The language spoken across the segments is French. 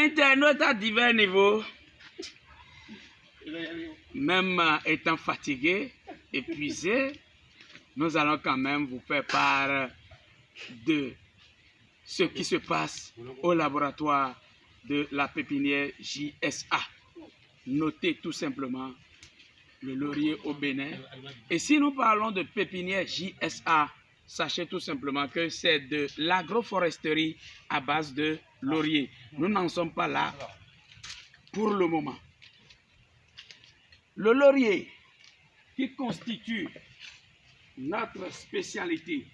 internautes à divers niveaux, même étant fatigués, épuisés, nous allons quand même vous faire part de ce qui se passe au laboratoire de la pépinière JSA. Notez tout simplement le laurier au Bénin. Et si nous parlons de pépinière JSA, sachez tout simplement que c'est de l'agroforesterie à base de laurier. Nous n'en sommes pas là pour le moment. Le laurier qui constitue notre spécialité,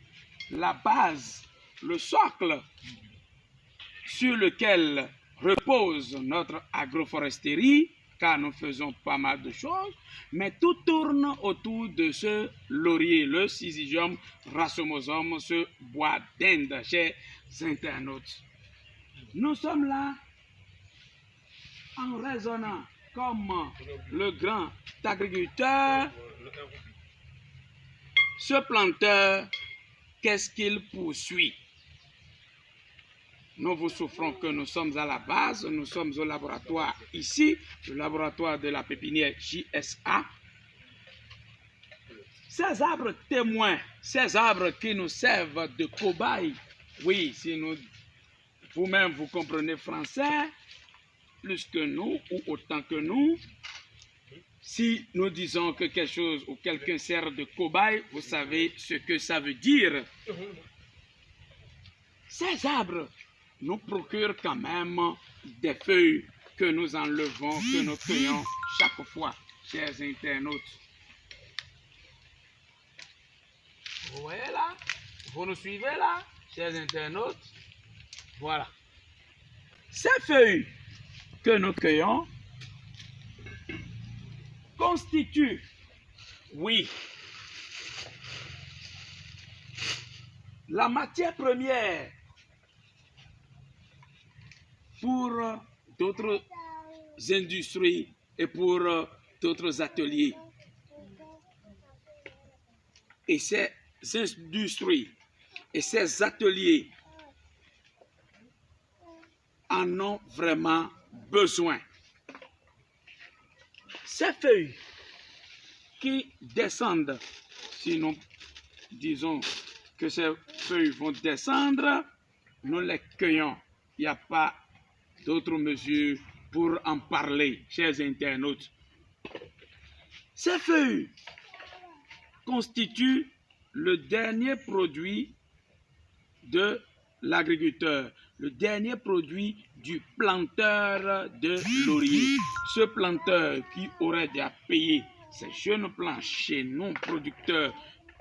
la base, le socle sur lequel repose notre agroforesterie, car nous faisons pas mal de choses, mais tout tourne autour de ce laurier, le Syzygium racemosum, ce bois d'Inde, chers internautes. Nous sommes là en raisonnant comme le grand agriculteur. Ce planteur, qu'est-ce qu'il poursuit? Nous vous souffrons que nous sommes à la base, nous sommes au laboratoire ici, le laboratoire de la pépinière JSA. Ces arbres témoins, ces arbres qui nous servent de cobayes, oui, si nous, vous-même vous comprenez français, plus que nous ou autant que nous, si nous disons que quelque chose ou quelqu'un sert de cobaye, vous savez ce que ça veut dire. Ces arbres nous procurent quand même des feuilles que nous enlevons, que nous cueillons chaque fois, chers internautes. Vous voyez là? Vous nous suivez là, chers internautes? Voilà. Ces feuilles que nous cueillons constituent, oui, la matière première pour d'autres industries et pour d'autres ateliers. Et ces industries et ces ateliers en ont vraiment besoin. Ces feuilles qui descendent, si nous disons que ces feuilles vont descendre, nous les cueillons. Il n'y a pas d'autres mesures pour en parler, chers internautes. Ces feuilles constituent le dernier produit de l'agriculteur, le dernier produit du planteur de laurier. Ce planteur qui aurait déjà payé ces jeunes plants chez nous, producteurs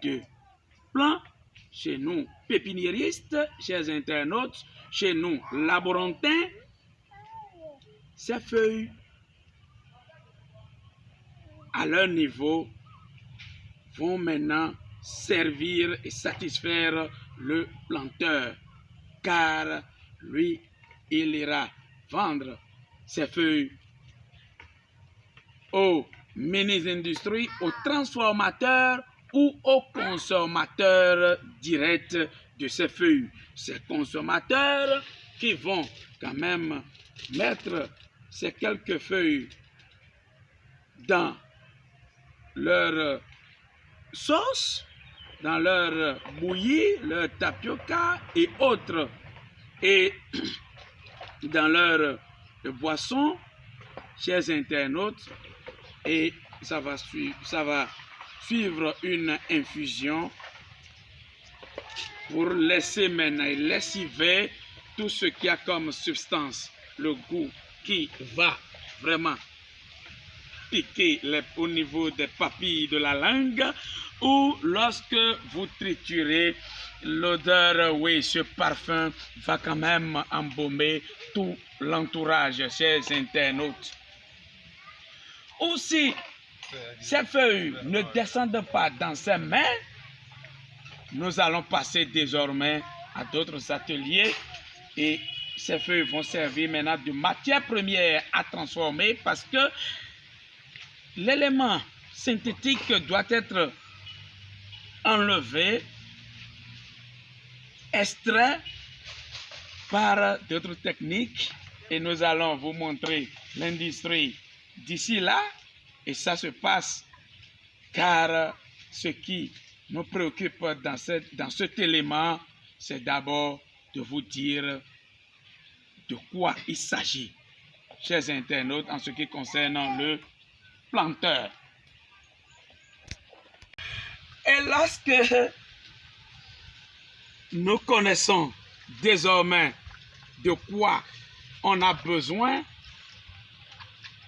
de plants, chez nous, pépiniéristes, chers internautes, chez nous, laborantins, ces feuilles, à leur niveau, vont maintenant servir et satisfaire le planteur, car lui, il ira vendre ses feuilles aux mini-industries, aux transformateurs ou aux consommateurs directs de ces feuilles. Ces consommateurs qui vont quand même mettre ces quelques feuilles dans leur sauce, dans leur bouillie, leur tapioca et autres, et dans leur boisson, chers internautes, et ça va suivre une infusion pour laisser maintenant lessiver tout ce qu'il y a comme substance, le goût qui va vraiment piquer au niveau des papilles de la langue, ou lorsque vous triturez, l'odeur, oui, ce parfum va quand même embaumer tout l'entourage, chers internautes. Aussi, ces feuilles ne descendent pas dans ses mains. Nous allons passer désormais à d'autres ateliers et ces feuilles vont servir maintenant de matière première à transformer parce que l'élément synthétique doit être enlevé, extrait par d'autres techniques et nous allons vous montrer l'industrie d'ici là. Et ça se passe car ce qui nous préoccupe dans cet élément, c'est d'abord de vous dire de quoi il s'agit, chers internautes, en ce qui concerne le planteur. Et lorsque nous connaissons désormais de quoi on a besoin,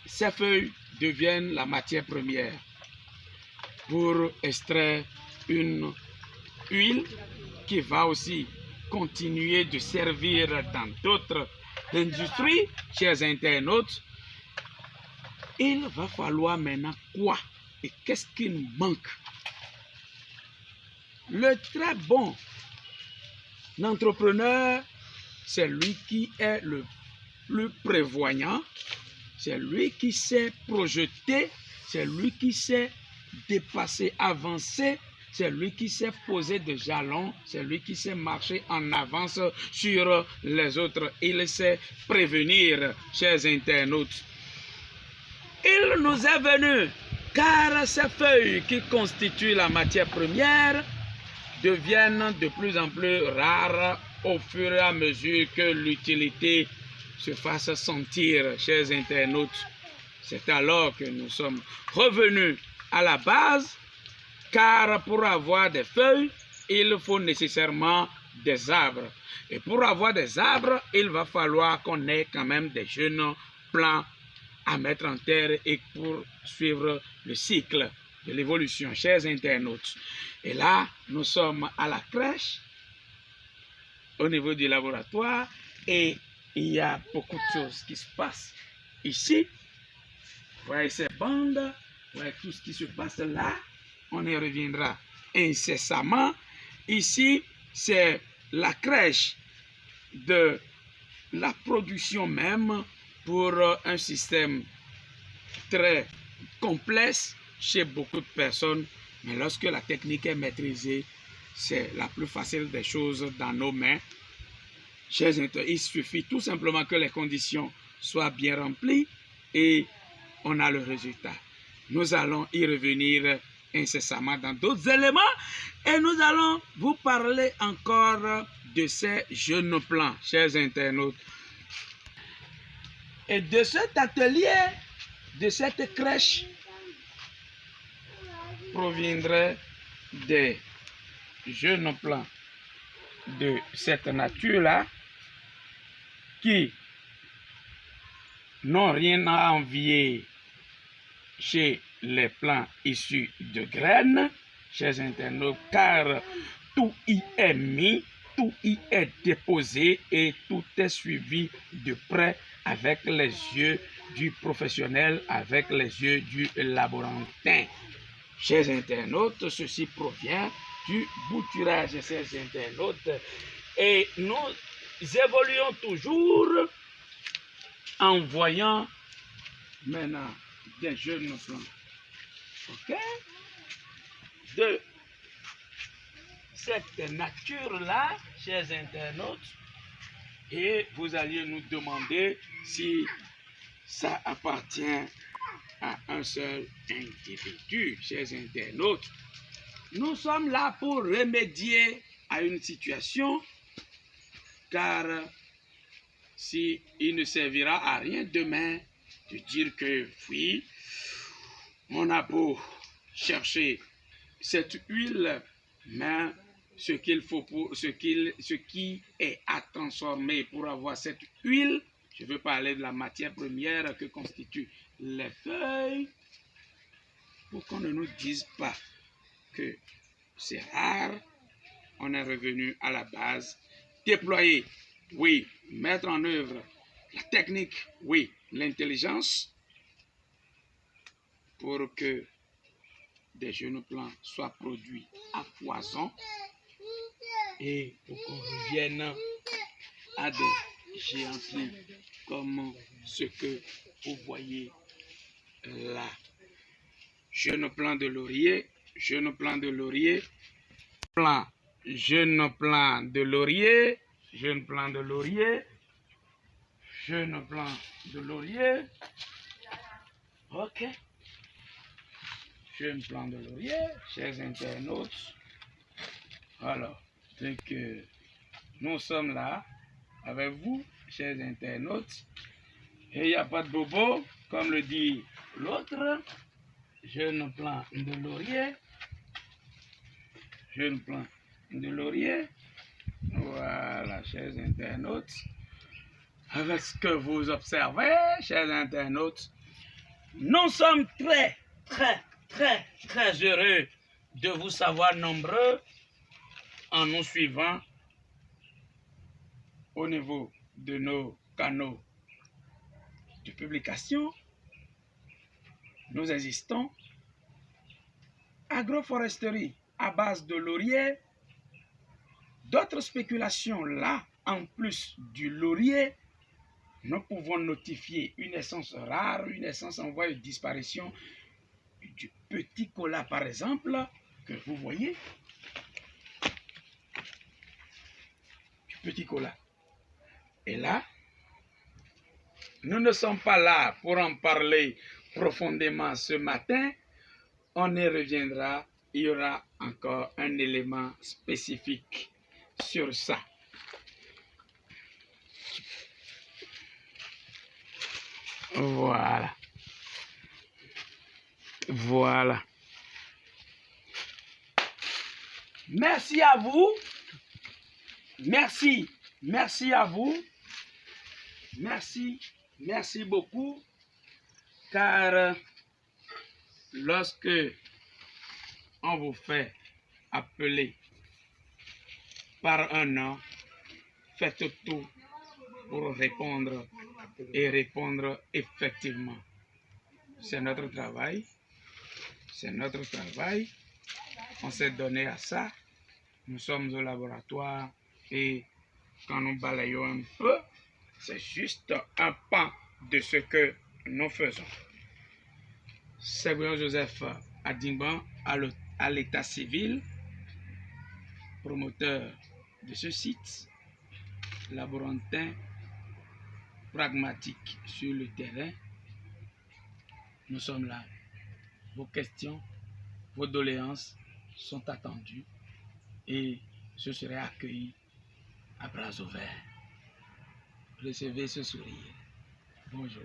ces feuilles deviennent la matière première pour extraire une huile qui va aussi continuer de servir dans d'autres industries, chers internautes. Il va falloir maintenant quoi et qu'est-ce qui nous manque? Le très bon entrepreneur, c'est lui qui est le plus prévoyant, c'est lui qui sait projeter, c'est lui qui sait dépasser, avancer, c'est lui qui sait poser des jalons, c'est lui qui sait marcher en avance sur les autres. Il sait prévenir, chers internautes. Il nous est venu, car ces feuilles qui constituent la matière première deviennent de plus en plus rares au fur et à mesure que l'utilité se fasse sentir, chers internautes. C'est alors que nous sommes revenus à la base, car pour avoir des feuilles, il faut nécessairement des arbres. Et pour avoir des arbres, il va falloir qu'on ait quand même des jeunes plants à mettre en terre et pour suivre le cycle de l'évolution, chers internautes. Et là, nous sommes à la crèche, au niveau du laboratoire, et il y a beaucoup de choses qui se passent ici. Vous voyez ces bandes, vous voyez tout ce qui se passe là, on y reviendra incessamment. Ici, c'est la crèche de la production même pour un système très complexe chez beaucoup de personnes, mais lorsque la technique est maîtrisée, c'est la plus facile des choses dans nos mains. Il suffit tout simplement que les conditions soient bien remplies et on a le résultat. Nous allons y revenir incessamment dans d'autres éléments et nous allons vous parler encore de ces jeunes plants, chers internautes. Et de cet atelier, de cette crèche, proviendraient des jeunes plants de cette nature-là qui n'ont rien à envier chez les plants issus de graines, chers internautes, car tout y est mis, tout y est déposé et tout est suivi de près avec les yeux du professionnel, avec les yeux du laborantin. Chers internautes, ceci provient du bouturage, chers internautes, et nous évoluons toujours en voyant maintenant des jeunes plants. Ok? De cette nature-là, chers internautes, et vous alliez nous demander si ça appartient à un seul individu, chers internautes. Nous sommes là pour remédier à une situation, car si il ne servira à rien demain de dire que oui, on a beau chercher cette huile, mais ce qui est à transformer pour avoir cette huile, je veux parler de la matière première que constituent les feuilles, pour qu'on ne nous dise pas que c'est rare, on est revenu à la base, déployer, oui, mettre en œuvre la technique, oui, l'intelligence, pour que des jeunes plants soient produits à foison et pour qu'on revienne à des géants comme ce que vous voyez là. Jeune plant de laurier, jeune plant de laurier, jeune plant de laurier, jeune plant de laurier, jeune plant de laurier. Ok. Jeune plant de laurier, chers internautes. Alors, dès que nous sommes là avec vous, chers internautes, et il n'y a pas de bobo, comme le dit l'autre, jeune plant de laurier, jeune plant de laurier. Voilà, chers internautes. Avec ce que vous observez, chers internautes, nous sommes très heureux de vous savoir nombreux en nous suivant au niveau de nos canaux de publication. Nous existons. Agroforesterie à base de laurier. D'autres spéculations là, en plus du laurier, nous pouvons notifier une essence rare, une essence en voie de disparition du petit cola par exemple, que vous voyez. Du petit cola. Et là, nous ne sommes pas là pour en parler profondément ce matin. On y reviendra. Il y aura encore un élément spécifique sur ça. Voilà. Voilà. Merci à vous. Merci à vous. Merci beaucoup. Car lorsque on vous fait appeler par un nom, faites tout pour répondre et répondre effectivement. C'est notre travail. C'est notre travail. On s'est donné à ça. Nous sommes au laboratoire et quand nous balayons un peu, c'est juste un pan de ce que nous faisons. C'est Joseph Adingban à l'état civil, promoteur de ce site, laborantin pragmatique sur le terrain. Nous sommes là. Vos questions, vos doléances sont attendues et je serai accueilli à bras ouverts. Recevez ce sourire. Bonjour.